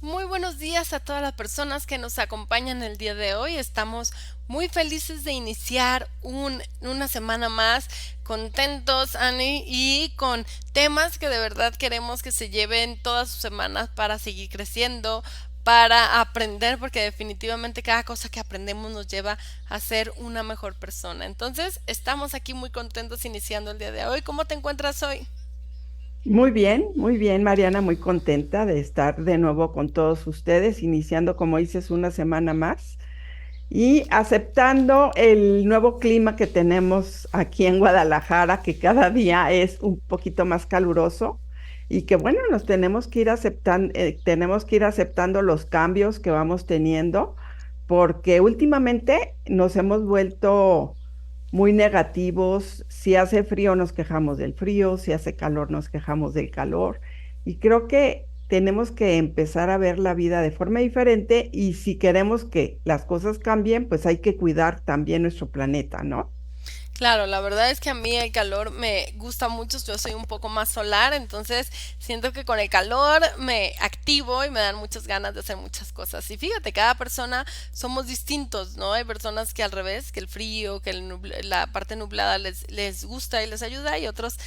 Muy buenos días a todas las personas que nos acompañan el día de hoy. Estamos muy felices de iniciar una semana más, contentos, Ani, y con temas que de verdad queremos que se lleven todas sus semanas para seguir creciendo, para aprender, porque definitivamente cada cosa que aprendemos nos lleva a ser una mejor persona. Entonces, estamos aquí muy contentos iniciando el día de hoy. ¿Cómo te encuentras hoy? Muy bien, Mariana, muy contenta de estar de nuevo con todos ustedes, iniciando, como dices, una semana más y aceptando el nuevo clima que tenemos aquí en Guadalajara, que cada día es un poquito más caluroso y que bueno, nos tenemos que ir aceptando, tenemos que ir aceptando los cambios que vamos teniendo, porque últimamente nos hemos vuelto muy negativos. Si hace frío nos quejamos del frío, si hace calor nos quejamos del calor. Y creo que tenemos que empezar a ver la vida de forma diferente y si queremos que las cosas cambien, pues hay que cuidar también nuestro planeta, ¿no? Claro, la verdad es que a mí el calor me gusta mucho, yo soy un poco más solar, entonces siento que con el calor me activo y me dan muchas ganas de hacer muchas cosas. Y fíjate, cada persona somos distintos, ¿no? Hay personas que al revés, que el frío, que la parte nublada les gusta y les ayuda, y otros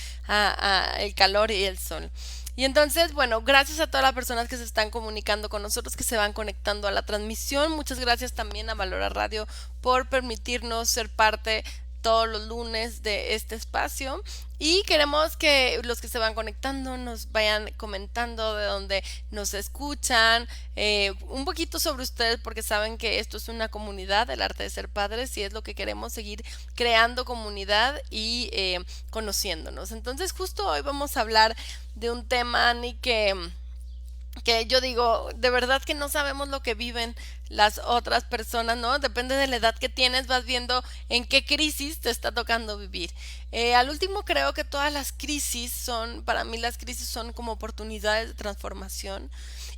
el calor y el sol. Y entonces, bueno, gracias a todas las personas que se están comunicando con nosotros, que se van conectando a la transmisión. Muchas gracias también a Valora Radio por permitirnos ser parte todos los lunes de este espacio, y queremos que los que se van conectando nos vayan comentando de dónde nos escuchan, un poquito sobre ustedes, porque saben que esto es una comunidad del arte de ser padres y es lo que queremos, seguir creando comunidad y conociéndonos. Entonces justo hoy vamos a hablar de un tema, Ani, que yo digo, de verdad que no sabemos lo que viven las otras personas, ¿no? Depende de la edad que tienes, vas viendo en qué crisis te está tocando vivir. Al último creo que todas las crisis son, para mí las crisis son como oportunidades de transformación.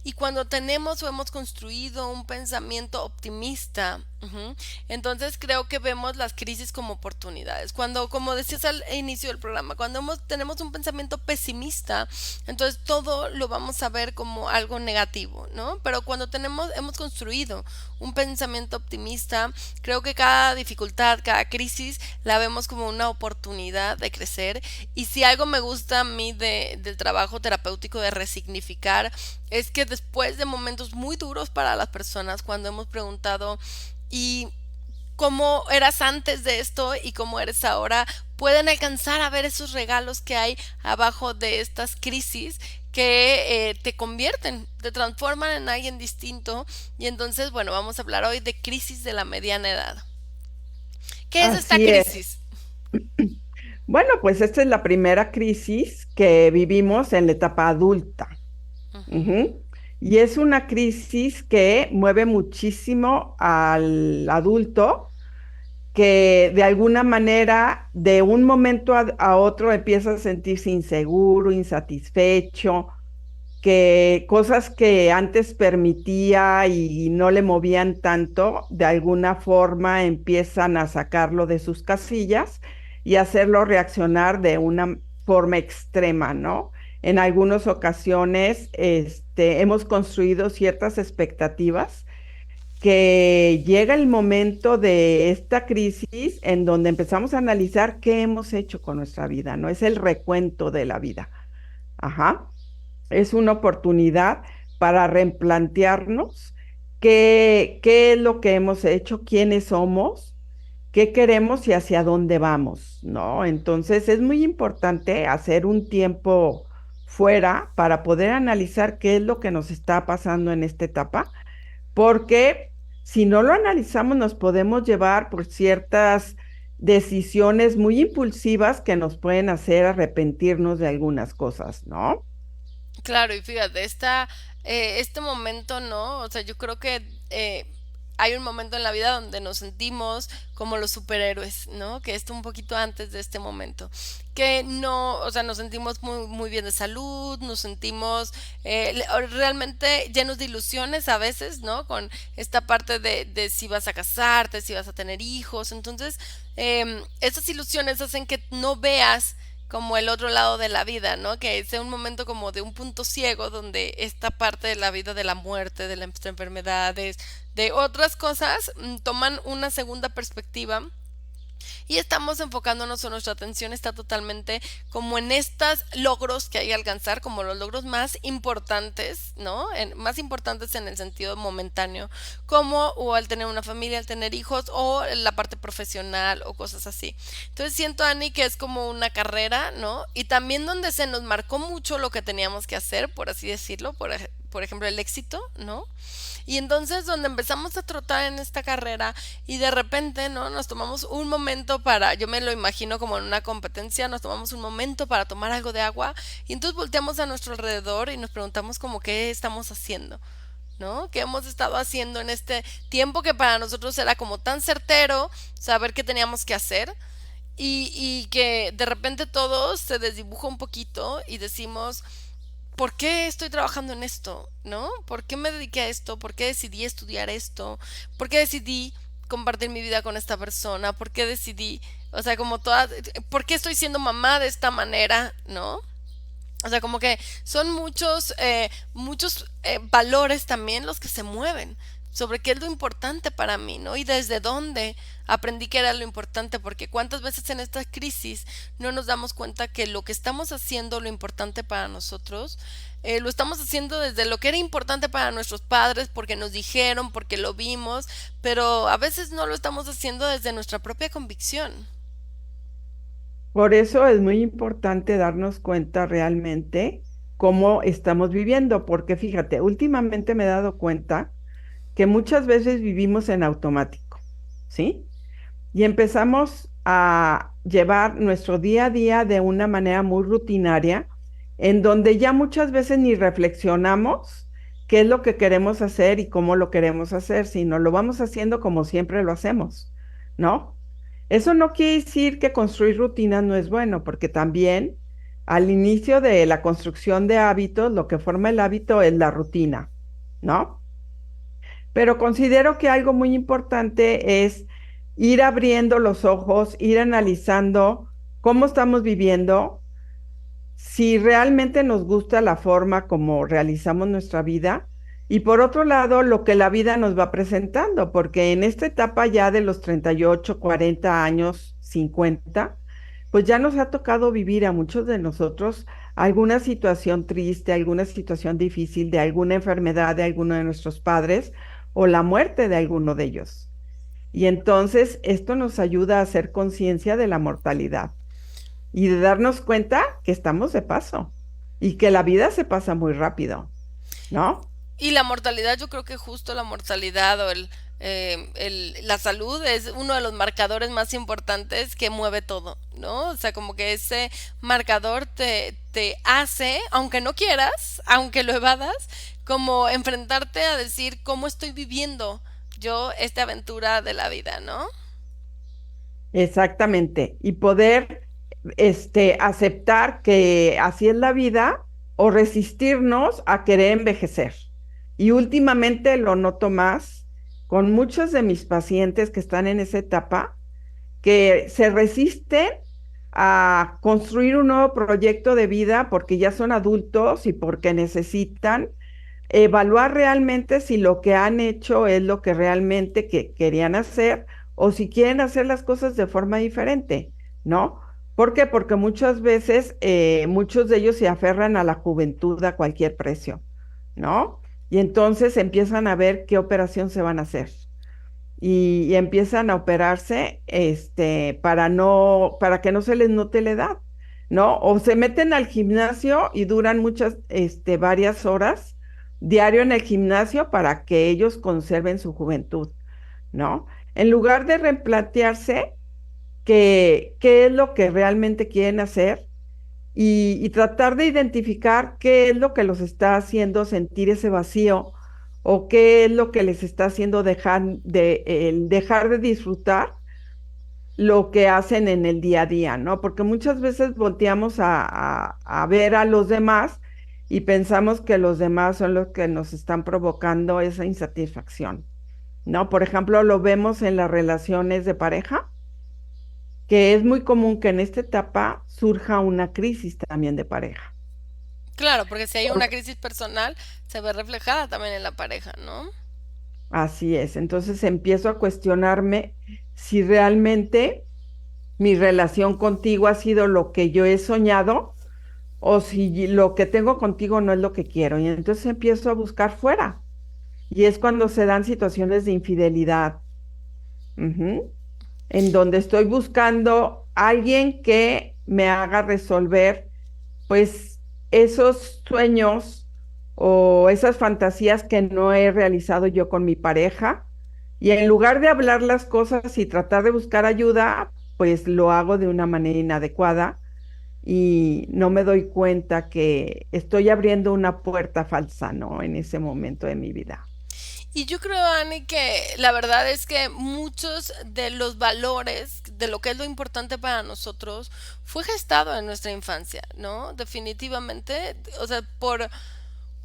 Y cuando tenemos o hemos construido un pensamiento optimista, entonces creo que vemos las crisis como oportunidades. Cuando, como decías al inicio del programa, cuando tenemos un pensamiento pesimista, entonces todo lo vamos a ver como algo negativo, ¿no? Pero cuando hemos construido un pensamiento optimista, creo que cada dificultad, cada crisis, la vemos como una oportunidad de crecer. Y si algo me gusta a mí del trabajo terapéutico de resignificar, es que después de momentos muy duros para las personas, cuando hemos preguntado, ¿y cómo eras antes de esto y cómo eres ahora? Pueden alcanzar a ver esos regalos que hay abajo de estas crisis, que te convierten, te transforman en alguien distinto. Y entonces, bueno, vamos a hablar hoy de crisis de la mediana edad. ¿Qué es esta Así es. crisis? Bueno, pues esta es la primera crisis que vivimos en la etapa adulta. Ujú. Ujú. Y es una crisis que mueve muchísimo al adulto, que de alguna manera, de un momento a otro, empieza a sentirse inseguro, insatisfecho, que cosas que antes permitía y no le movían tanto, de alguna forma empiezan a sacarlo de sus casillas y hacerlo reaccionar de una forma extrema, ¿no? En algunas ocasiones, hemos construido ciertas expectativas que llega el momento de esta crisis en donde empezamos a analizar qué hemos hecho con nuestra vida, ¿no? Es el recuento de la vida. Ajá. Es una oportunidad para replantearnos qué es lo que hemos hecho, quiénes somos, qué queremos y hacia dónde vamos, ¿no? Entonces es muy importante hacer un tiempo fuera para poder analizar qué es lo que nos está pasando en esta etapa, porque si no lo analizamos nos podemos llevar por ciertas decisiones muy impulsivas que nos pueden hacer arrepentirnos de algunas cosas, ¿no? Claro, y fíjate, este momento, ¿no? O sea, yo creo que hay un momento en la vida donde nos sentimos como los superhéroes, ¿no? Que es un poquito antes de este momento. Que no, o sea, nos sentimos muy, muy bien de salud, nos sentimos realmente llenos de ilusiones a veces, ¿no? Con esta parte de si vas a casarte, si vas a tener hijos. Entonces, esas ilusiones hacen que no veas como el otro lado de la vida, ¿no? Que sea un momento como de un punto ciego donde esta parte de la vida de la muerte, de las enfermedades, de otras cosas, toman una segunda perspectiva y estamos enfocándonos o nuestra atención está totalmente como en estos logros que hay que alcanzar, como los logros más importantes, ¿no? Más importantes en el sentido momentáneo, como o al tener una familia, al tener hijos o la parte profesional o cosas así. Entonces siento, Ani, que es como una carrera, ¿no? Y también donde se nos marcó mucho lo que teníamos que hacer, por así decirlo, por ejemplo el éxito, ¿no? Y entonces donde empezamos a trotar en esta carrera y de repente, ¿no? Nos tomamos un momento para, yo me lo imagino como en una competencia, nos tomamos un momento para tomar algo de agua y entonces volteamos a nuestro alrededor y nos preguntamos como qué estamos haciendo. ¿No? ¿Qué hemos estado haciendo en este tiempo que para nosotros era como tan certero saber qué teníamos que hacer y que de repente todo se desdibuja un poquito y decimos, ¿por qué estoy trabajando en esto? ¿No? ¿Por qué me dediqué a esto? ¿Por qué decidí estudiar esto? ¿Por qué decidí compartir mi vida con esta persona? ¿Por qué decidí, o sea, como toda, ¿por qué estoy siendo mamá de esta manera? ¿No? O sea, como que son muchos valores también los que se mueven sobre qué es lo importante para mí, ¿no? Y desde dónde aprendí que era lo importante, porque cuántas veces en esta crisis no nos damos cuenta que lo que estamos haciendo, lo importante para nosotros, lo estamos haciendo desde lo que era importante para nuestros padres, porque nos dijeron, porque lo vimos, pero a veces no lo estamos haciendo desde nuestra propia convicción. Por eso es muy importante darnos cuenta realmente cómo estamos viviendo, porque fíjate, últimamente me he dado cuenta que muchas veces vivimos en automático, ¿sí? Y empezamos a llevar nuestro día a día de una manera muy rutinaria, en donde ya muchas veces ni reflexionamos qué es lo que queremos hacer y cómo lo queremos hacer, sino lo vamos haciendo como siempre lo hacemos, ¿no? Eso no quiere decir que construir rutinas no es bueno, porque también al inicio de la construcción de hábitos, lo que forma el hábito es la rutina, ¿no? Pero considero que algo muy importante es ir abriendo los ojos, ir analizando cómo estamos viviendo, si realmente nos gusta la forma como realizamos nuestra vida y por otro lado, lo que la vida nos va presentando, porque en esta etapa ya de los 38, 40 años, 50, pues ya nos ha tocado vivir a muchos de nosotros alguna situación triste, alguna situación difícil de alguna enfermedad de alguno de nuestros padres o la muerte de alguno de ellos. Y entonces esto nos ayuda a hacer conciencia de la mortalidad y de darnos cuenta que estamos de paso y que la vida se pasa muy rápido, ¿no? Y la mortalidad, yo creo que justo la mortalidad o la salud es uno de los marcadores más importantes que mueve todo, ¿no? O sea, como que ese marcador te hace, aunque no quieras, aunque lo evadas, como enfrentarte a decir cómo estoy viviendo yo esta aventura de la vida, ¿no? Exactamente. Y poder, aceptar que así es la vida o resistirnos a querer envejecer. Y últimamente lo noto más con muchos de mis pacientes que están en esa etapa, que se resisten a construir un nuevo proyecto de vida porque ya son adultos y porque necesitan evaluar realmente si lo que han hecho es lo que realmente querían hacer o si quieren hacer las cosas de forma diferente, ¿no? ¿Por qué? Porque muchas veces muchos de ellos se aferran a la juventud a cualquier precio, ¿no? Y entonces empiezan a ver qué operación se van a hacer y empiezan a operarse para que no se les note la edad, ¿no? O se meten al gimnasio y duran varias horas diario en el gimnasio para que ellos conserven su juventud, ¿no? En lugar de replantearse qué es lo que realmente quieren hacer y tratar de identificar qué es lo que los está haciendo sentir ese vacío o qué es lo que les está haciendo dejar de disfrutar lo que hacen en el día a día, ¿no? Porque muchas veces volteamos a ver a los demás y pensamos que los demás son los que nos están provocando esa insatisfacción, ¿no? Por ejemplo, lo vemos en las relaciones de pareja que es muy común que en esta etapa surja una crisis también de pareja. Claro, porque si hay una Por- crisis personal, se ve reflejada también en la pareja, ¿no? Así es. Entonces empiezo a cuestionarme si realmente mi relación contigo ha sido lo que yo he soñado o si lo que tengo contigo no es lo que quiero. Y entonces empiezo a buscar fuera. Y es cuando se dan situaciones de infidelidad, ujú, en donde estoy buscando a alguien que me haga resolver, pues, esos sueños o esas fantasías que no he realizado yo con mi pareja. Y en lugar de hablar las cosas y tratar de buscar ayuda, pues lo hago de una manera inadecuada y no me doy cuenta que estoy abriendo una puerta falsa, ¿no? En ese momento de mi vida. Y yo creo, Ani, que la verdad es que muchos de los valores, de lo que es lo importante para nosotros, fue gestado en nuestra infancia, ¿no? Definitivamente, o sea,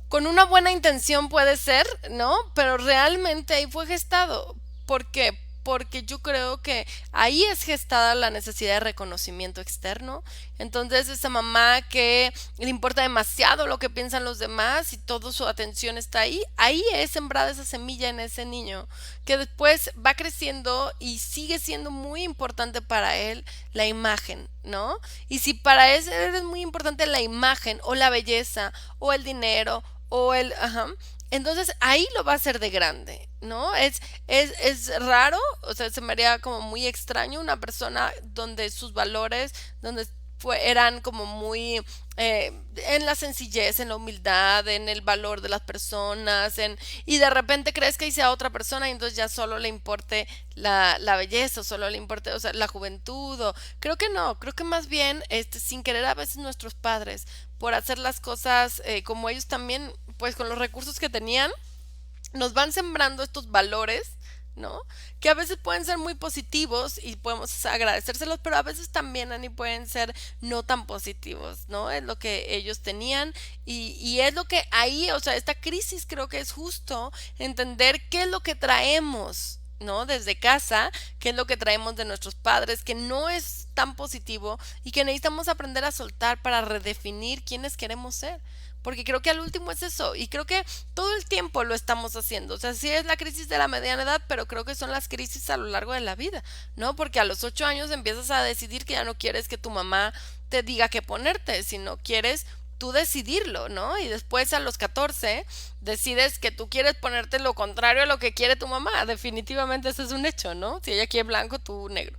con una buena intención puede ser, ¿no? Pero realmente ahí fue gestado. ¿Por qué? Porque yo creo que ahí es gestada la necesidad de reconocimiento externo. Entonces, esa mamá que le importa demasiado lo que piensan los demás y toda su atención está ahí, ahí es sembrada esa semilla en ese niño, que después va creciendo y sigue siendo muy importante para él la imagen, ¿no? Y si para él es muy importante la imagen o la belleza o el dinero o el, ajá, entonces ahí lo va a hacer de grande, ¿no? Es raro, o sea, se me haría como muy extraño una persona donde sus valores, donde eran como muy en la sencillez, en la humildad, en el valor de las personas, y de repente crezca y sea otra persona y entonces ya solo le importe la belleza, o solo le importe, o sea, la juventud, o creo que no, creo que más bien, sin querer a veces nuestros padres, por hacer las cosas como ellos también, pues con los recursos que tenían, nos van sembrando estos valores, ¿no? Que a veces pueden ser muy positivos y podemos agradecérselos, pero a veces también, Ani, pueden ser no tan positivos, ¿no? Es lo que ellos tenían y es lo que ahí, o sea, esta crisis creo que es justo entender qué es lo que traemos, ¿no? Desde casa, qué es lo que traemos de nuestros padres, que no es tan positivo y que necesitamos aprender a soltar para redefinir quiénes queremos ser. Porque creo que al último es eso, y creo que todo el tiempo lo estamos haciendo. O sea, sí es la crisis de la mediana edad, pero creo que son las crisis a lo largo de la vida, ¿no? Porque a los 8 años empiezas a decidir que ya no quieres que tu mamá te diga qué ponerte, sino quieres tú decidirlo, ¿no? Y después a los 14 decides que tú quieres ponerte lo contrario a lo que quiere tu mamá. Definitivamente ese es un hecho, ¿no? Si ella quiere blanco, tú negro.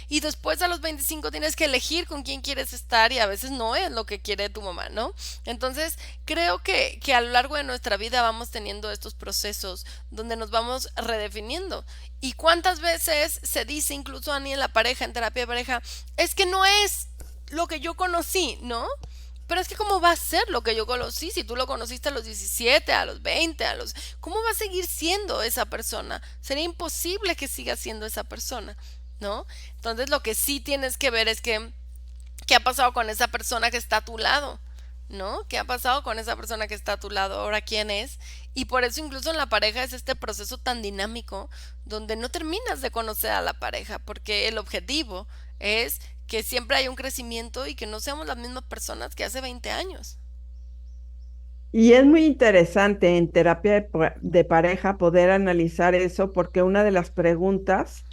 Y después a los 25 tienes que elegir con quién quieres estar y a veces no es lo que quiere tu mamá, ¿no? Entonces creo que a lo largo de nuestra vida vamos teniendo estos procesos donde nos vamos redefiniendo. ¿Y cuántas veces se dice incluso a mí en la pareja, en terapia de pareja, es que no es lo que yo conocí, ¿no? Pero es que cómo va a ser lo que yo conocí si tú lo conociste a los 17, a los 20, a los... ¿Cómo va a seguir siendo esa persona? Sería imposible que siga siendo esa persona, ¿no? Entonces lo que sí tienes que ver es que qué ha pasado con esa persona que está a tu lado, ¿no? ¿Qué ha pasado con esa persona que está a tu lado? Ahora, ¿quién es? Y por eso incluso en la pareja es este proceso tan dinámico donde no terminas de conocer a la pareja, porque el objetivo es que siempre hay un crecimiento y que no seamos las mismas personas que hace 20 años. Y es muy interesante en terapia de pareja poder analizar eso porque una de las preguntas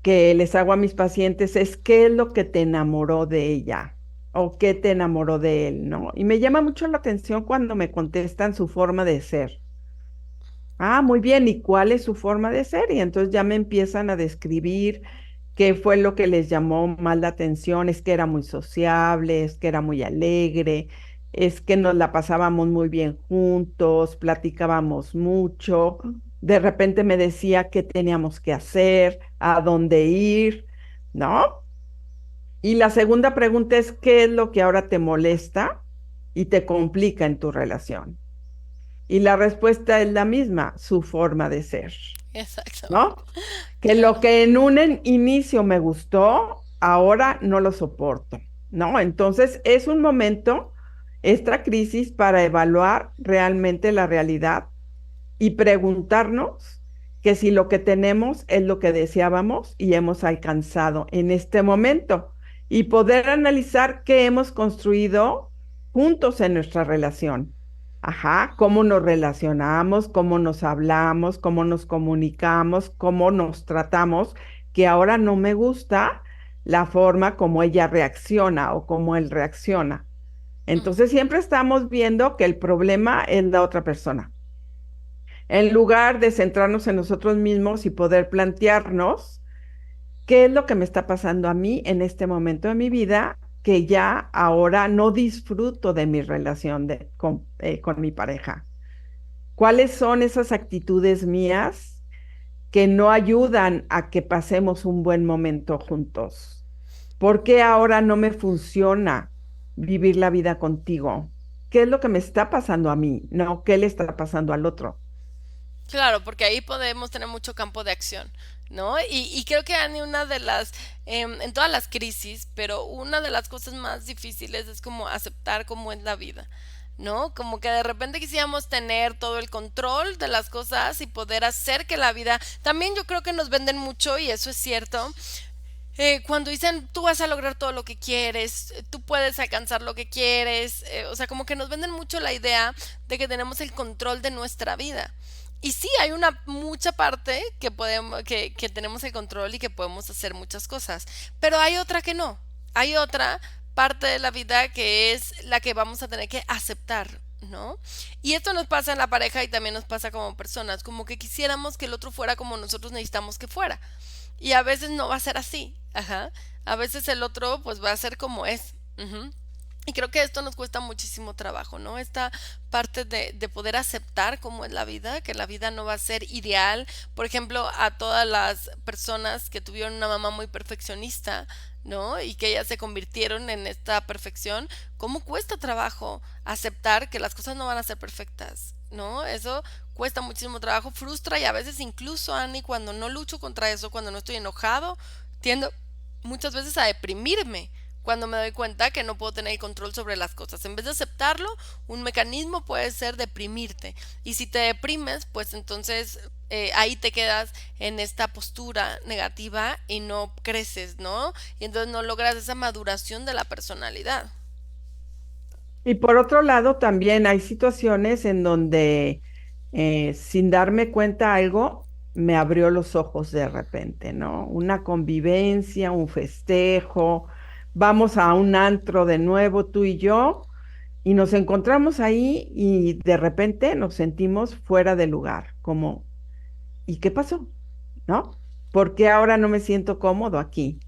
que les hago a mis pacientes es ¿qué es lo que te enamoró de ella? ¿O qué te enamoró de él? ¿No? Y me llama mucho la atención cuando me contestan su forma de ser. Ah, muy bien, ¿y cuál es su forma de ser? Y entonces ya me empiezan a describir qué fue lo que les llamó más la atención, es que era muy sociable, es que era muy alegre, es que nos la pasábamos muy bien juntos, platicábamos mucho, de repente me decía qué teníamos que hacer, a dónde ir, ¿no? Y la segunda pregunta es, ¿qué es lo que ahora te molesta y te complica en tu relación? Y la respuesta es la misma, su forma de ser, Exacto, ¿no? Que lo claro. que en un inicio me gustó, ahora no lo soporto, ¿no? Entonces es un momento, esta crisis, para evaluar realmente la realidad y preguntarnos que si lo que tenemos es lo que deseábamos y hemos alcanzado en este momento y poder analizar qué hemos construido juntos en nuestra relación. Ajá, cómo nos relacionamos, cómo nos hablamos, cómo nos comunicamos, cómo nos tratamos, que ahora no me gusta la forma como ella reacciona o como él reacciona. Entonces siempre estamos viendo que el problema es la otra persona en lugar de centrarnos en nosotros mismos y poder plantearnos qué es lo que me está pasando a mí en este momento de mi vida, que ya ahora no disfruto de mi relación con mi pareja. ¿Cuáles son esas actitudes mías que no ayudan a que pasemos un buen momento juntos? ¿Por qué ahora no me funciona vivir la vida contigo? ¿Qué es lo que me está pasando a mí? No, ¿qué le está pasando al otro? Claro, porque ahí podemos tener mucho campo de acción, ¿no? Y creo que Ani, una de las, en todas las crisis, pero una de las cosas más difíciles es como aceptar cómo es la vida, ¿no? Como que de repente quisiéramos tener todo el control de las cosas y poder hacer que la vida, también yo creo que nos venden mucho y eso es cierto, cuando dicen tú vas a lograr todo lo que quieres, tú puedes alcanzar lo que quieres, o sea, como que nos venden mucho la idea de que tenemos el control de nuestra vida. Y sí, hay una mucha parte que podemos, que tenemos el control y que podemos hacer muchas cosas, pero hay otra que no. Hay otra parte de la vida que es la que vamos a tener que aceptar, ¿no? Y esto nos pasa en la pareja y también nos pasa como personas, como que quisiéramos que el otro fuera como nosotros necesitamos que fuera. Y a veces no va a ser así. Ajá. A veces el otro pues va a ser como es. Ujú. Y creo que esto nos cuesta muchísimo trabajo, ¿no? Esta parte de poder aceptar cómo es la vida, que la vida no va a ser ideal. Por ejemplo, a todas las personas que tuvieron una mamá muy perfeccionista, ¿no? Y que ellas se convirtieron en esta perfección, ¿cómo cuesta trabajo aceptar que las cosas no van a ser perfectas? ¿No? Eso cuesta muchísimo trabajo, frustra y a veces incluso, Annie, cuando no lucho contra eso, cuando no estoy enojado, tiendo muchas veces a deprimirme cuando me doy cuenta que no puedo tener el control sobre las cosas. En vez de aceptarlo, un mecanismo puede ser deprimirte. Y si te deprimes, pues entonces ahí te quedas en esta postura negativa y no creces, ¿no? Y entonces no logras esa maduración de la personalidad. Y por otro lado, también hay situaciones en donde sin darme cuenta algo me abrió los ojos de repente, ¿no? Una convivencia, un festejo, vamos a un antro de nuevo tú y yo y nos encontramos ahí y de repente nos sentimos fuera de lugar, como, ¿y qué pasó? ¿No? ¿Por qué ahora no me siento cómodo aquí?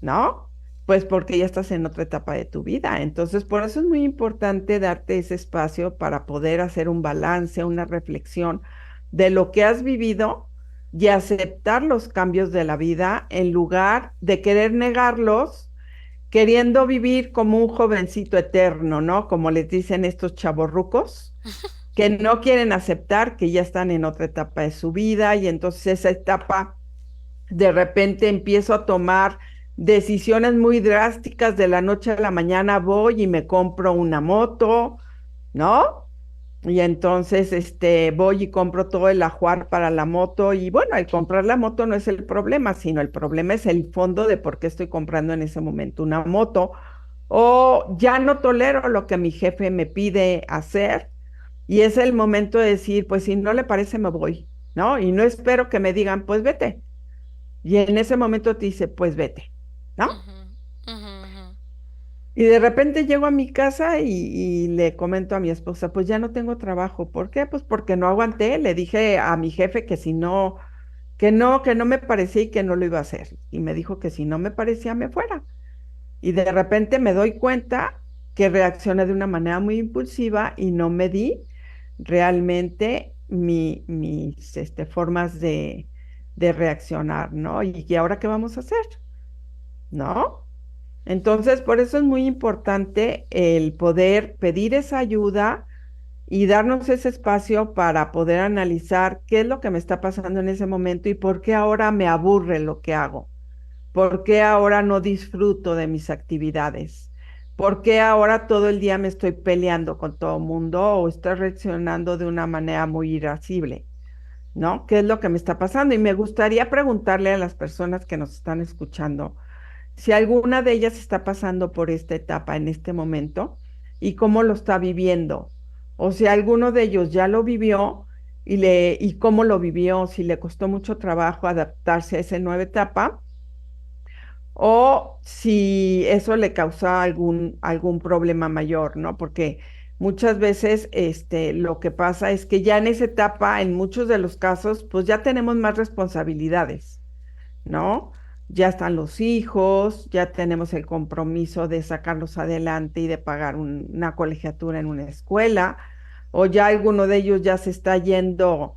¿No? Pues porque ya estás en otra etapa de tu vida. Entonces, por eso es muy importante darte ese espacio para poder hacer un balance, una reflexión de lo que has vivido y aceptar los cambios de la vida en lugar de querer negarlos, queriendo vivir como un jovencito eterno, ¿no? Como les dicen estos chavorrucos, que no quieren aceptar que ya están en otra etapa de su vida y entonces esa etapa de repente empiezo a tomar decisiones muy drásticas de la noche a la mañana, voy y me compro una moto, ¿no? Y entonces voy y compro todo el ajuar para la moto y bueno, el comprar la moto no es el problema, sino el problema es el fondo de por qué estoy comprando en ese momento una moto o ya no tolero lo que mi jefe me pide hacer y es el momento de decir, pues si no le parece me voy, ¿no? Y no espero que me digan, pues vete. Y en ese momento te dice, pues vete, ¿no? Ujú, ujú, ujú. Y de repente llego a mi casa y le comento a mi esposa, pues ya no tengo trabajo. ¿Por qué? Pues porque no aguanté. Le dije a mi jefe que si no, que no me parecía y que no lo iba a hacer. Y me dijo que si no me parecía, me fuera. Y de repente me doy cuenta que reaccioné de una manera muy impulsiva y no me di realmente mis formas de reaccionar, ¿no? ¿Y ahora qué vamos a hacer? ¿No? Entonces, por eso es muy importante el poder pedir esa ayuda y darnos ese espacio para poder analizar qué es lo que me está pasando en ese momento y por qué ahora me aburre lo que hago, por qué ahora no disfruto de mis actividades, por qué ahora todo el día me estoy peleando con todo el mundo o estoy reaccionando de una manera muy irascible. ¿no? ¿Qué es lo que me está pasando? Y me gustaría preguntarle a las personas que nos están escuchando si alguna de ellas está pasando por esta etapa en este momento y cómo lo está viviendo. O si alguno de ellos ya lo vivió y cómo lo vivió, si le costó mucho trabajo adaptarse a esa nueva etapa o si eso le causa algún problema mayor, ¿no? Porque muchas veces lo que pasa es que ya en esa etapa, en muchos de los casos, pues ya tenemos más responsabilidades, ¿no? Ya están los hijos, ya tenemos el compromiso de sacarlos adelante y de pagar una colegiatura en una escuela, o ya alguno de ellos ya se está yendo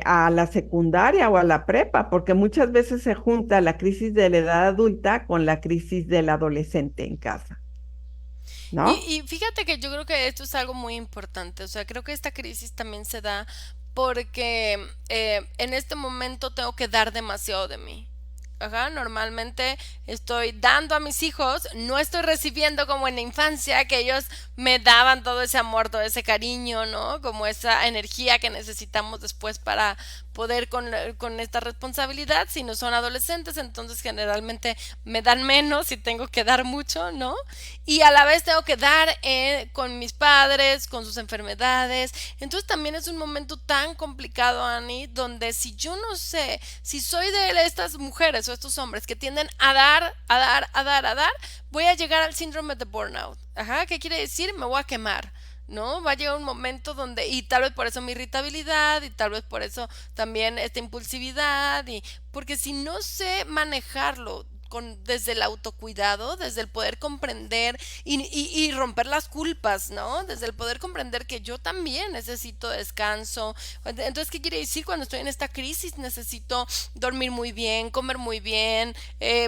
a la secundaria o a la prepa, porque muchas veces se junta la crisis de la edad adulta con la crisis del adolescente en casa, ¿no? Y fíjate que yo creo que esto es algo muy importante, o sea, creo que esta crisis también se da porque en este momento tengo que dar demasiado de mí. Ajá, normalmente estoy dando a mis hijos, no estoy recibiendo como en la infancia, que ellos me daban todo ese amor, todo ese cariño, ¿no? Como esa energía que necesitamos después para poder con esta responsabilidad. Si no son adolescentes, entonces generalmente me dan menos y tengo que dar mucho, ¿no? Y a la vez tengo que dar con mis padres, con sus enfermedades. Entonces también es un momento tan complicado, Annie, donde si yo no sé, si soy de estas mujeres o estos hombres que tienden a dar, a dar, a dar, a dar, voy a llegar al síndrome de burnout. Ajá, ¿qué quiere decir? Me voy a quemar. ¿No? Va a llegar un momento donde, y tal vez por eso mi irritabilidad, y tal vez por eso también esta impulsividad, y porque si no sé manejarlo desde el autocuidado, desde el poder comprender y romper las culpas, ¿no? Desde el poder comprender que yo también necesito descanso. Entonces, ¿qué quiere decir? Cuando estoy en esta crisis necesito dormir muy bien, comer muy bien,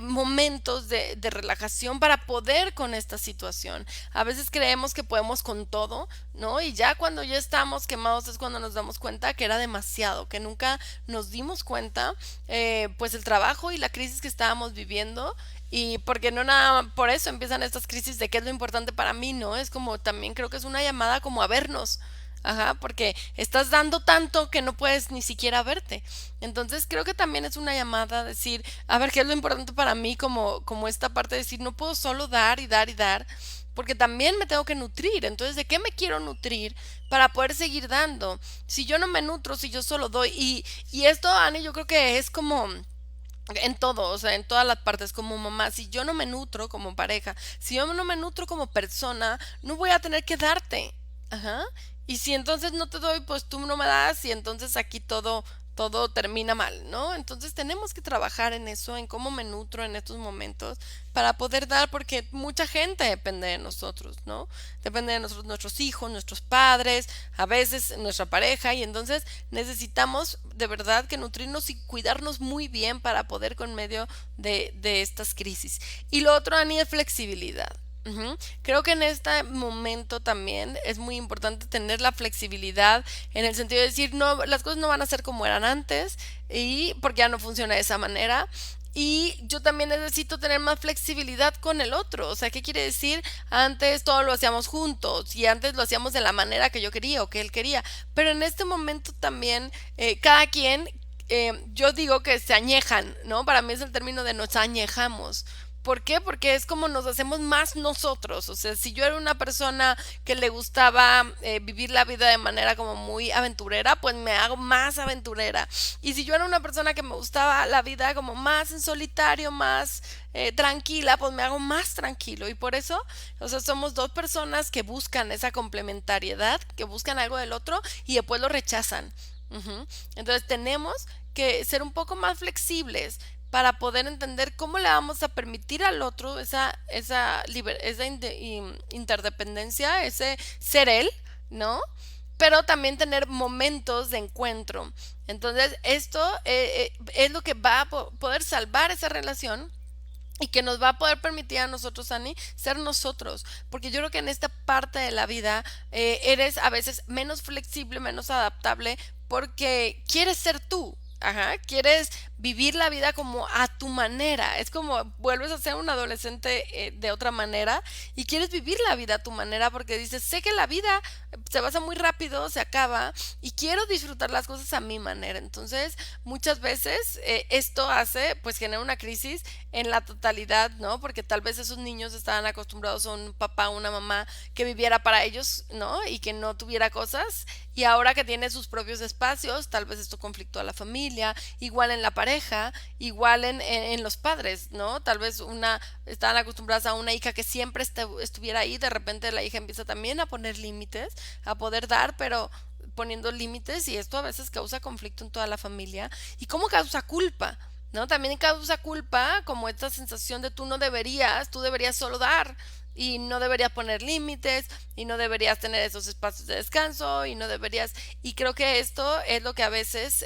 momentos de relajación para poder con esta situación. A veces creemos que podemos con todo, ¿no? Y ya cuando ya estamos quemados es cuando nos damos cuenta que era demasiado, que nunca nos dimos cuenta, pues el trabajo y la crisis que estábamos viviendo y porque no nada por eso empiezan estas crisis de qué es lo importante para mí, ¿no? Es como también creo que es una llamada como a vernos. Ajá, porque estás dando tanto que no puedes ni siquiera verte. Entonces creo que también es una llamada a decir, a ver, ¿qué es lo importante para mí? Como esta parte de decir, no puedo solo dar y dar y dar, porque también me tengo que nutrir. Entonces, ¿de qué me quiero nutrir para poder seguir dando? Si yo no me nutro, si yo solo doy. Y esto, Ani, yo creo que es como en todo, o sea, en todas las partes como mamá, si yo no me nutro como pareja, si yo no me nutro como persona, no voy a tener que darte. Ajá. Y si entonces no te doy, pues tú no me das y entonces aquí todo termina mal, ¿no? Entonces tenemos que trabajar en eso, en cómo me nutro en estos momentos para poder dar, porque mucha gente depende de nosotros, ¿no? Depende de nosotros, nuestros hijos, nuestros padres, a veces nuestra pareja, y entonces necesitamos de verdad que nutrirnos y cuidarnos muy bien para poder con medio de estas crisis. Y lo otro, Ani, es flexibilidad. Ujú. Creo que en este momento también es muy importante tener la flexibilidad en el sentido de decir, no, las cosas no van a ser como eran antes y porque ya no funciona de esa manera. Y yo también necesito tener más flexibilidad con el otro. O sea, ¿qué quiere decir? Antes todo lo hacíamos juntos y antes lo hacíamos de la manera que yo quería o que él quería. Pero en este momento también cada quien, yo digo que se añejan, ¿no? Para mí es el término de nos añejamos. ¿Por qué? Porque es como nos hacemos más nosotros. O sea, si yo era una persona que le gustaba vivir la vida de manera como muy aventurera, pues me hago más aventurera. Y si yo era una persona que me gustaba la vida como más en solitario, más tranquila, pues me hago más tranquilo. Y por eso, o sea, somos dos personas que buscan esa complementariedad, que buscan algo del otro y después lo rechazan. Ujú. Entonces tenemos que ser un poco más flexibles para poder entender cómo le vamos a permitir al otro esa interdependencia, ese ser él, ¿no? Pero también tener momentos de encuentro. Entonces, esto es lo que va a poder salvar esa relación y que nos va a poder permitir a nosotros, Ani, ser nosotros. Porque yo creo que en esta parte de la vida eres a veces menos flexible, menos adaptable, porque quieres ser tú. Ajá, quieres vivir la vida como a tu manera. Es como vuelves a ser un adolescente de otra manera y quieres vivir la vida a tu manera porque dices, sé que la vida se pasa muy rápido, se acaba y quiero disfrutar las cosas a mi manera. Entonces, muchas veces esto hace, pues genera una crisis en la totalidad, ¿no? Porque tal vez esos niños estaban acostumbrados a un papá, una mamá que viviera para ellos, ¿no? Y que no tuviera cosas. Y ahora que tiene sus propios espacios, tal vez esto conflictó a la familia, igual en la pareja, igual en los padres, ¿no? Tal vez estaban acostumbradas a una hija que siempre estuviera ahí, de repente la hija empieza también a poner límites, a poder dar, pero poniendo límites y esto a veces causa conflicto en toda la familia. ¿Y cómo causa culpa? ¿No? También causa culpa como esta sensación de tú deberías solo dar y no deberías poner límites y no deberías tener esos espacios de descanso y no deberías, y creo que esto es lo que a veces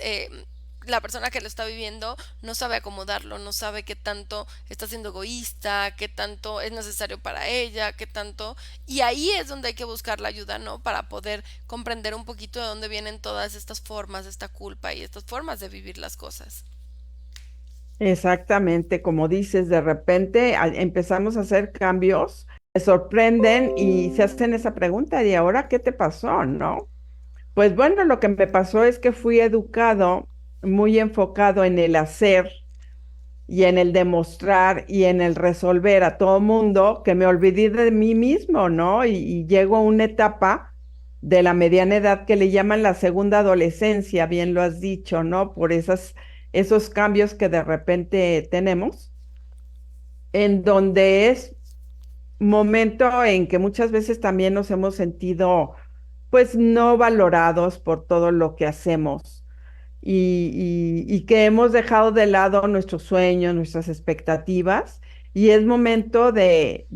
la persona que lo está viviendo no sabe acomodarlo, no sabe qué tanto está siendo egoísta, qué tanto es necesario para ella, qué tanto, y ahí es donde hay que buscar la ayuda, ¿no? Para poder comprender un poquito de dónde vienen todas estas formas, esta culpa y estas formas de vivir las cosas. Exactamente, como dices, de repente empezamos a hacer cambios, se sorprenden y se hacen esa pregunta, ¿y ahora qué te pasó, no? Pues bueno, lo que me pasó es que fui educado muy enfocado en el hacer y en el demostrar y en el resolver a todo mundo, que me olvidé de mí mismo, ¿no? Y llego a una etapa de la mediana edad que le llaman la segunda adolescencia, bien lo has dicho, ¿no? Por esos cambios que de repente tenemos, en donde es momento en que muchas veces también nos hemos sentido pues no valorados por todo lo que hacemos y que hemos dejado de lado nuestros sueños, nuestras expectativas, y es momento de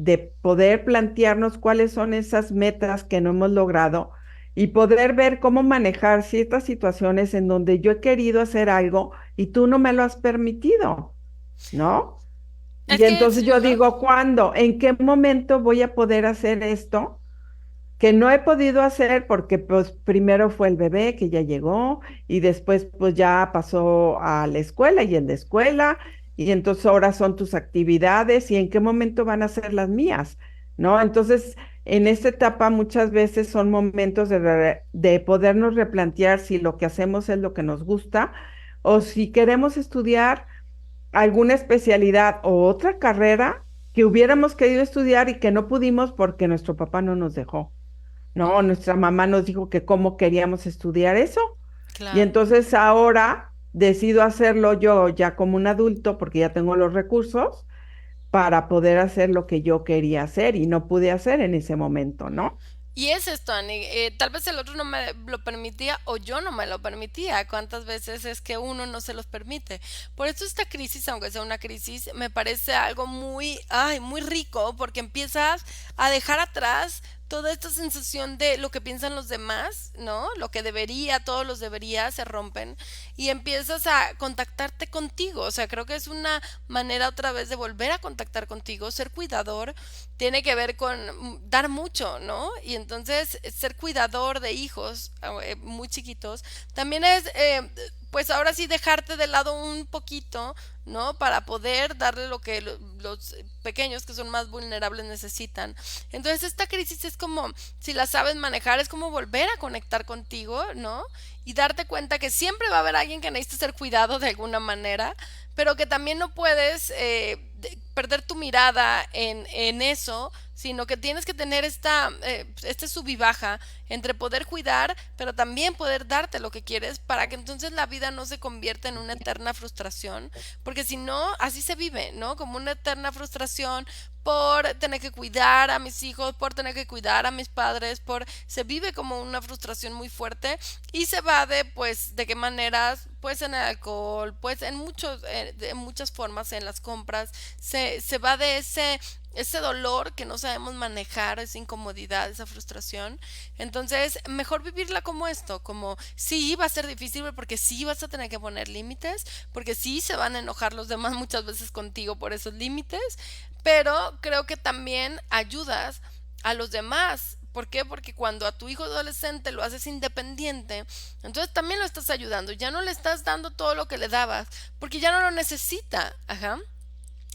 poder plantearnos cuáles son esas metas que no hemos logrado y poder ver cómo manejar ciertas situaciones en donde yo he querido hacer algo y tú no me lo has permitido, ¿no? Es Y que es, entonces yo ajá. digo, ¿cuándo? ¿En qué momento voy a poder hacer esto? Que no he podido hacer porque pues primero fue el bebé que ya llegó y después pues ya pasó a la escuela y en la escuela y entonces ahora son tus actividades y en qué momento van a ser las mías, ¿no? Entonces en esta etapa muchas veces son momentos de podernos replantear si lo que hacemos es lo que nos gusta o si queremos estudiar alguna especialidad o otra carrera que hubiéramos querido estudiar y que no pudimos porque nuestro papá no nos dejó. No, nuestra mamá nos dijo que cómo queríamos estudiar eso. Y Claro. entonces ahora decido hacerlo yo ya como un adulto porque ya tengo los recursos para poder hacer lo que yo quería hacer y no pude hacer en ese momento, ¿no? Y es esto, Ani, tal vez el otro no me lo permitía o yo no me lo permitía. ¿Cuántas veces es que uno no se los permite? Por eso esta crisis, aunque sea una crisis, me parece algo muy, ay, muy rico porque empiezas a dejar atrás toda esta sensación de lo que piensan los demás, ¿no? Lo que debería, todos los deberías se rompen y empiezas a contactarte contigo. O sea, creo que es una manera otra vez de volver a contactar contigo, ser cuidador tiene que ver con dar mucho, ¿no? Y entonces ser cuidador de hijos muy chiquitos también es, pues ahora sí dejarte de lado un poquito, ¿no? Para poder darle lo que los pequeños que son más vulnerables necesitan. Entonces esta crisis es como, si la sabes manejar, es como volver a conectar contigo, ¿no? Y darte cuenta que siempre va a haber alguien que necesite ser cuidado de alguna manera, pero que también no puedes perder tu mirada en eso, sino que tienes que tener este sub y baja entre poder cuidar, pero también poder darte lo que quieres para que entonces la vida no se convierta en una eterna frustración, porque si no, así se vive, ¿no? Como una eterna frustración por tener que cuidar a mis hijos, por tener que cuidar a mis padres, se vive como una frustración muy fuerte y se va pues de qué maneras, pues en el alcohol, pues en muchas formas en las compras, se va de ese dolor que no sabemos manejar, esa incomodidad, esa frustración. Entonces, mejor vivirla como esto, como sí va a ser difícil porque sí vas a tener que poner límites, porque sí se van a enojar los demás muchas veces contigo por esos límites, pero creo que también ayudas a los demás. ¿Por qué? Porque cuando a tu hijo adolescente lo haces independiente, entonces también lo estás ayudando, ya no le estás dando todo lo que le dabas, porque ya no lo necesita, ajá.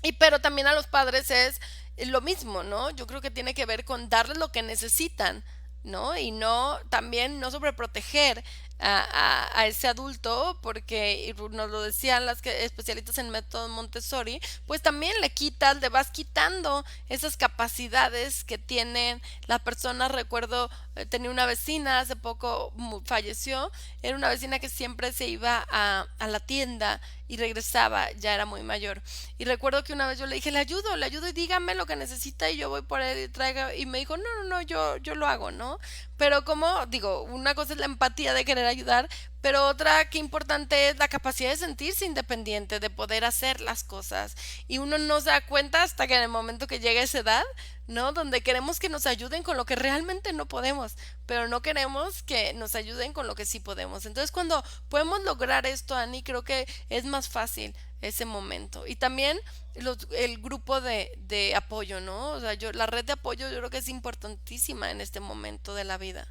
Y pero también a los padres es lo mismo, ¿no? Yo creo que tiene que ver con darles lo que necesitan, ¿no? Y no, también no sobreproteger a ese adulto, porque nos lo decían las especialistas en método Montessori, pues también le vas quitando esas capacidades que tienen las personas. Recuerdo, tenía una vecina, hace poco falleció, era una vecina que siempre se iba a la tienda y regresaba, ya era muy mayor. Y recuerdo que una vez yo le ayudo y dígame lo que necesita y yo voy por él y traiga. Y me dijo, no, no, no, yo lo hago, ¿no? Pero como digo, una cosa es la empatía de querer ayudar, pero otra que importante es la capacidad de sentirse independiente, de poder hacer las cosas. Y uno no se da cuenta hasta que en el momento que llega esa edad, ¿no? Donde queremos que nos ayuden con lo que realmente no podemos, pero no queremos que nos ayuden con lo que sí podemos. Entonces, cuando podemos lograr esto, Ani, creo que es más fácil ese momento. Y también el grupo de apoyo, ¿no? O sea, la red de apoyo yo creo que es importantísima en este momento de la vida.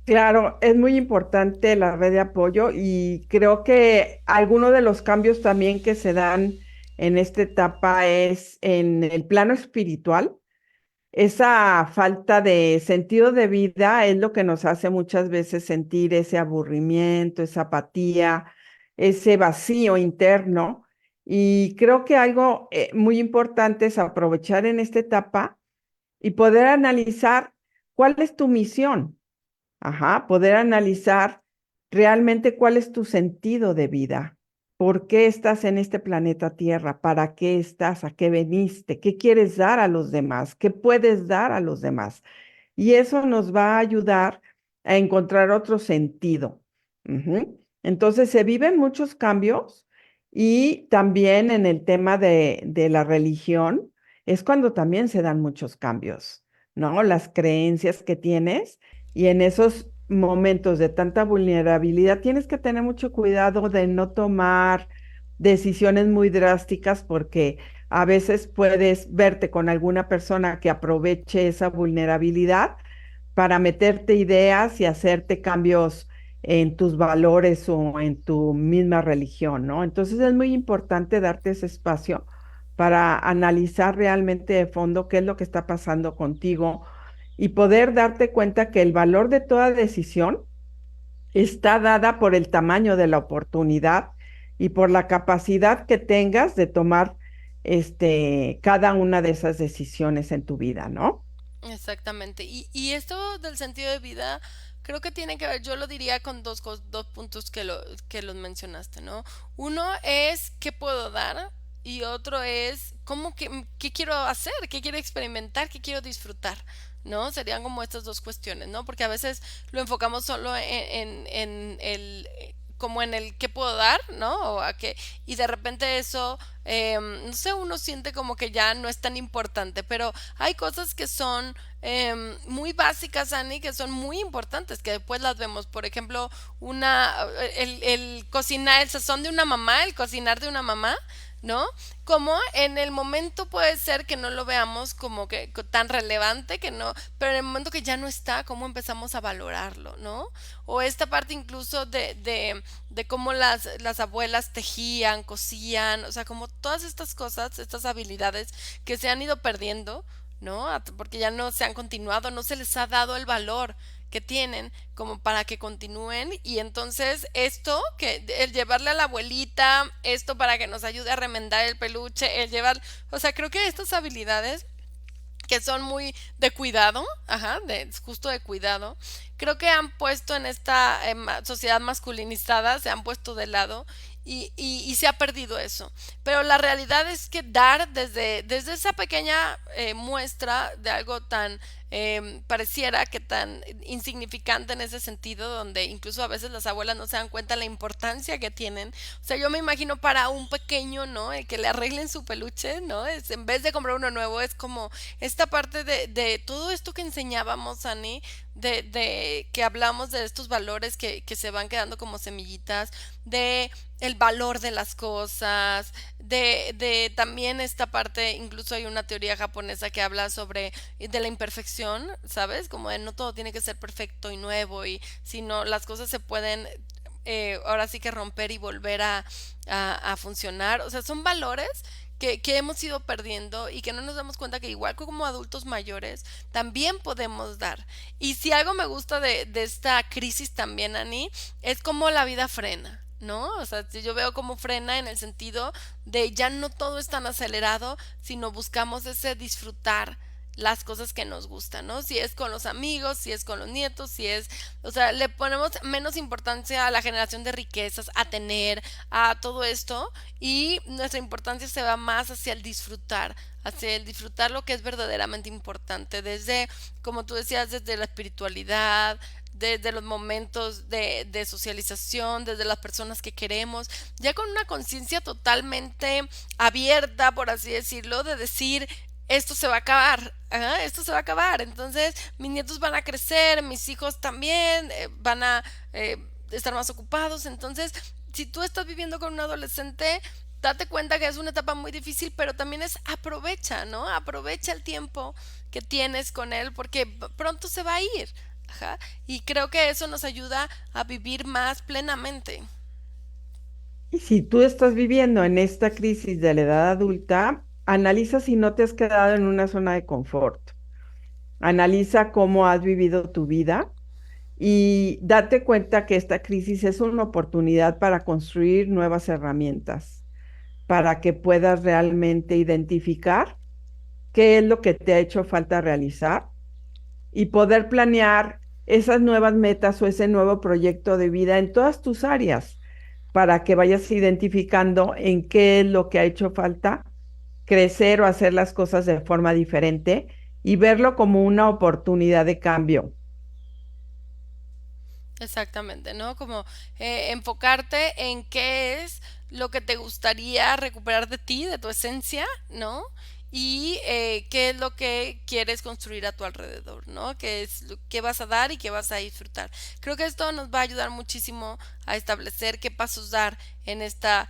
Claro, es muy importante la red de apoyo y creo que algunos de los cambios también que se dan en esta etapa es en el plano espiritual. Esa falta de sentido de vida es lo que nos hace muchas veces sentir ese aburrimiento, esa apatía, ese vacío interno. Y creo que algo muy importante es aprovechar en esta etapa y poder analizar cuál es tu misión. Ajá, poder analizar realmente cuál es tu sentido de vida. ¿Por qué estás en este planeta Tierra? ¿Para qué estás? ¿A qué veniste? ¿Qué quieres dar a los demás? ¿Qué puedes dar a los demás? Y eso nos va a ayudar a encontrar otro sentido. Ujú. Entonces, se viven muchos cambios y también en el tema de la religión es cuando también se dan muchos cambios, ¿no? Las creencias que tienes y en esos momentos de tanta vulnerabilidad tienes que tener mucho cuidado de no tomar decisiones muy drásticas porque a veces puedes verte con alguna persona que aproveche esa vulnerabilidad para meterte ideas y hacerte cambios en tus valores o en tu misma religión, ¿no? Entonces es muy importante darte ese espacio para analizar realmente de fondo qué es lo que está pasando contigo y poder darte cuenta que el valor de toda decisión está dada por el tamaño de la oportunidad y por la capacidad que tengas de tomar cada una de esas decisiones en tu vida, ¿no? Exactamente. Y esto del sentido de vida, creo que tiene que ver, yo lo diría con dos puntos que los mencionaste, ¿no? Uno es qué puedo dar y otro es qué quiero hacer, qué quiero experimentar, qué quiero disfrutar, ¿no? Serían como estas dos cuestiones, ¿no? Porque a veces lo enfocamos solo en el como en el qué puedo dar, ¿no? Y de repente eso, no sé, uno siente como que ya no es tan importante, pero hay cosas que son muy básicas, Annie, que son muy importantes, que después las vemos. Por ejemplo, el cocinar, el sazón de una mamá, el cocinar de una mamá, ¿no? Como en el momento puede ser que no lo veamos como que tan relevante que no, pero en el momento que ya no está, cómo empezamos a valorarlo, ¿no? O esta parte incluso de cómo las abuelas tejían, cosían, o sea, como todas estas cosas, estas habilidades que se han ido perdiendo, ¿no? Porque ya no se han continuado, no se les ha dado el valor que tienen como para que continúen. Y entonces esto, que el llevarle a la abuelita, esto para que nos ayude a remendar el peluche, el llevar, o sea, creo que estas habilidades que son muy de cuidado, ajá, justo de cuidado, creo que han puesto en esta sociedad masculinizada, se han puesto de lado y se ha perdido eso. Pero la realidad es que dar desde esa pequeña muestra de algo tan pareciera que tan insignificante en ese sentido, donde incluso a veces las abuelas no se dan cuenta de la importancia que tienen. O sea, yo me imagino para un pequeño, ¿no? El que le arreglen su peluche, ¿no? Es, en vez de comprar uno nuevo, es como esta parte de todo esto que enseñábamos, Ani, de que hablamos de estos valores que se van quedando como semillitas, de el valor de las cosas, de también esta parte, incluso hay una teoría japonesa que habla sobre de la imperfección, ¿sabes? Como de no todo tiene que ser perfecto y nuevo, y sino las cosas se pueden ahora sí que romper y volver a funcionar. O sea, son valores que hemos ido perdiendo y que no nos damos cuenta que igual como adultos mayores también podemos dar. Y si algo me gusta de esta crisis también, Ani, es como la vida frena. ¿No? O sea, si yo veo como frena en el sentido de ya no todo es tan acelerado, sino buscamos ese disfrutar las cosas que nos gustan, ¿no? Si es con los amigos, si es con los nietos, si es, o sea, le ponemos menos importancia a la generación de riquezas, a tener, a todo esto, y nuestra importancia se va más hacia el disfrutar lo que es verdaderamente importante, desde, como tú decías, desde la espiritualidad, desde los momentos de socialización, desde las personas que queremos, ya con una conciencia totalmente abierta, por así decirlo, de decir, esto se va a acabar, ajá, esto se va a acabar, entonces mis nietos van a crecer, mis hijos también van a estar más ocupados, entonces si tú estás viviendo con un adolescente, date cuenta que es una etapa muy difícil, pero también es aprovecha, ¿no? Aprovecha el tiempo que tienes con él porque pronto se va a ir. Ajá. Y creo que eso nos ayuda a vivir más plenamente. Y si tú estás viviendo en esta crisis de la edad adulta, analiza si no te has quedado en una zona de confort. Analiza cómo has vivido tu vida y date cuenta que esta crisis es una oportunidad para construir nuevas herramientas, para que puedas realmente identificar qué es lo que te ha hecho falta realizar y poder planear esas nuevas metas o ese nuevo proyecto de vida en todas tus áreas para que vayas identificando en qué es lo que ha hecho falta crecer o hacer las cosas de forma diferente y verlo como una oportunidad de cambio. Exactamente, ¿no? Como enfocarte en qué es lo que te gustaría recuperar de ti, de tu esencia, ¿no? Y qué es lo que quieres construir a tu alrededor, ¿no? Qué es lo que vas a dar y qué vas a disfrutar. Creo que esto nos va a ayudar muchísimo a establecer qué pasos dar en esta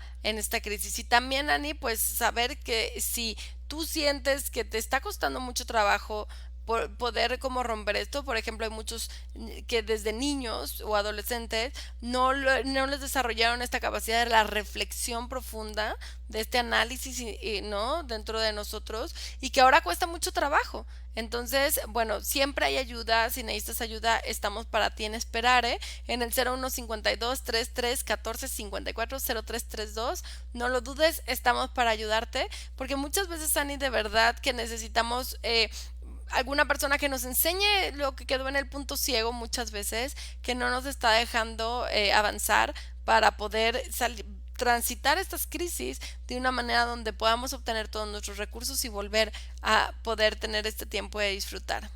crisis. Y también, Ani, pues saber que si tú sientes que te está costando mucho trabajo poder como romper esto. Por ejemplo, hay muchos que desde niños o adolescentes no les desarrollaron esta capacidad de la reflexión profunda, de este análisis, ¿no? Dentro de nosotros y que ahora cuesta mucho trabajo. Entonces, bueno, siempre hay ayuda. Si necesitas ayuda, estamos para ti en Esperare, en el 0152 33 14 54 0332. No lo dudes, estamos para ayudarte, porque muchas veces, Ani, de verdad que necesitamos alguna persona que nos enseñe lo que quedó en el punto ciego muchas veces, que no nos está dejando avanzar para poder transitar estas crisis de una manera donde podamos obtener todos nuestros recursos y volver a poder tener este tiempo de disfrutar.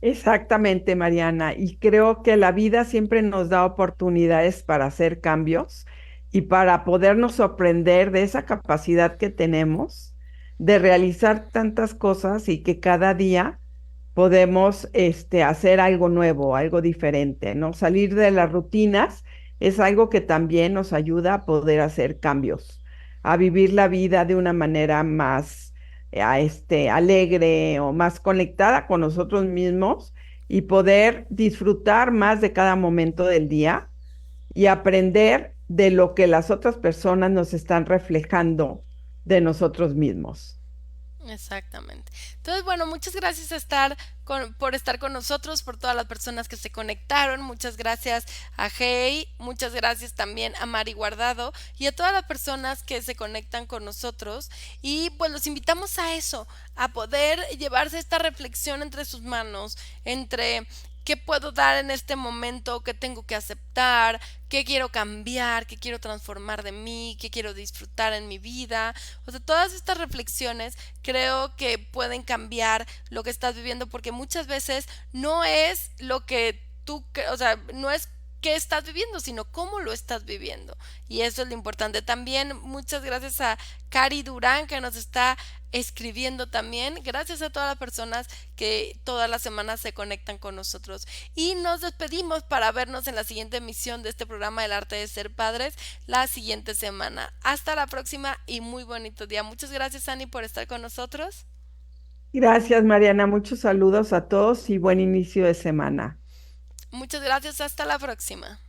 Exactamente, Mariana. Y creo que la vida siempre nos da oportunidades para hacer cambios y para podernos sorprender de esa capacidad que tenemos de realizar tantas cosas y que cada día podemos hacer algo nuevo, algo diferente, ¿no? Salir de las rutinas es algo que también nos ayuda a poder hacer cambios, a vivir la vida de una manera más alegre o más conectada con nosotros mismos y poder disfrutar más de cada momento del día y aprender de lo que las otras personas nos están reflejando de nosotros mismos. Exactamente. Entonces, bueno, muchas gracias por estar con nosotros, por todas las personas que se conectaron. Muchas gracias a Hey, muchas gracias también a Mari Guardado y a todas las personas que se conectan con nosotros. Y pues los invitamos a eso, a poder llevarse esta reflexión entre sus manos, entre qué puedo dar en este momento, qué tengo que aceptar, qué quiero cambiar, qué quiero transformar de mí, qué quiero disfrutar en mi vida. O sea, todas estas reflexiones creo que pueden cambiar lo que estás viviendo porque muchas veces no es lo que o sea, no es qué estás viviendo, sino cómo lo estás viviendo. Y eso es lo importante. También muchas gracias a Cari Durán que nos está escribiendo también. Gracias a todas las personas que todas las semanas se conectan con nosotros. Y nos despedimos para vernos en la siguiente emisión de este programa El arte de ser padres la siguiente semana. Hasta la próxima y muy bonito día. Muchas gracias, Ani, por estar con nosotros. Gracias, Mariana. Muchos saludos a todos y buen inicio de semana. Muchas gracias. Hasta la próxima.